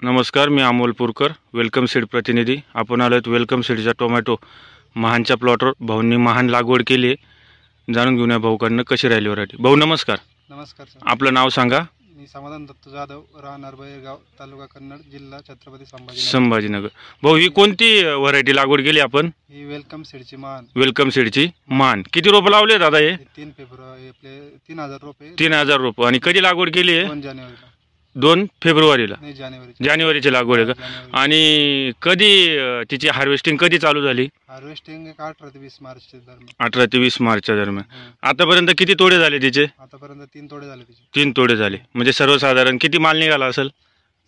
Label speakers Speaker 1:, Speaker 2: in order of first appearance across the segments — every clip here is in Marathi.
Speaker 1: नमस्कार, मी अमोल पुरकर, वेलकम सीड प्रतिनिधी. आपण आलोत वेलकम सीडच्या टोमॅटो महानच्या प्लॉटवर. भाऊंनी महान लागवड केली आहे. जाणून घेऊया भाऊकडनं कशी राहिली व्हरायटी. भाऊ नमस्कार.
Speaker 2: नमस्कार सर.
Speaker 1: आपलं नाव सांगा.
Speaker 2: मी समाधान दत्त जाधव, राहणार बहिरगाव, तालुका कन्नड, जिल्हा छत्रपती
Speaker 1: संभाजीनगर. भाऊ ही कोणती व्हरायटी लागवड केली आपण?
Speaker 2: ही वेलकम सीडची मान.
Speaker 1: वेलकम सीडची मान. किती रोपं लावले दादा हे?
Speaker 2: 3 फेब्रुवारी आपले 3000 रुपये.
Speaker 1: 3000 रोपं. आणि कधी लागवड केली आहे?
Speaker 2: 2 जानेवारीला.
Speaker 1: 2 फेब्रुवारीला.
Speaker 2: नाही,
Speaker 1: जानेवारीची लागवड आहे का? आणि कधी तिची हार्वेस्टिंग कधी चालू झाली?
Speaker 2: हार्वेस्टिंग 18 ते 20 मार्च दरम्यान.
Speaker 1: 18 ते 20 मार्चच्या दरम्यान. आतापर्यंत किती तोडे झाले तिचे?
Speaker 2: आतापर्यंत 3 तोडे झाले तिचे.
Speaker 1: 3 तोडे झाले. म्हणजे सर्वसाधारण किती माल निघाला असेल?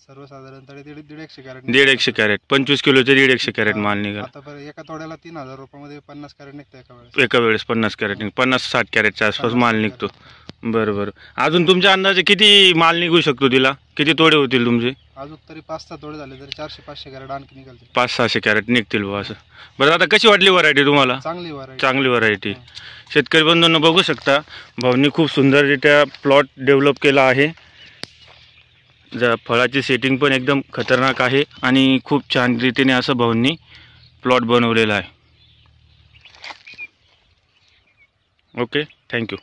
Speaker 2: सर्वसाधारण 150 कॅरेट.
Speaker 1: 150 कॅरेट. 25 किलोचे 150 कॅरेट माल निघाला.
Speaker 2: आतापर्यंत एका तोड्याला 3000 रुपयामध्ये 50 कॅरेट निघतं एका वेळेस.
Speaker 1: एका वेळेस 50 कॅरेट 50-60 कॅरेटच्या आसपास माल निघतो. बरं. अजून तुमच्या अंदाजे किती माल निघू शकतो तिला? किती तोडे होतील तुमचे?
Speaker 2: अजून तरी 5-6 तोडे झाले तरी 400-500 कॅरेट आणखी निघाले.
Speaker 1: 500-600 कॅरेट निघतील बुवा असं. बरं, आता कशी वाटली व्हरायटी तुम्हाला?
Speaker 2: चांगली
Speaker 1: व्हरायटी. शेतकरी बंधूंनो बघू शकता, भाऊंनी खूप सुंदररित्या प्लॉट डेव्हलप केला आहे. फळाची सेटिंग पण एकदम खतरनाक आहे आणि खूप छान रीतीने असं भाऊंनी प्लॉट बनवलेला आहे. Okay, thank you.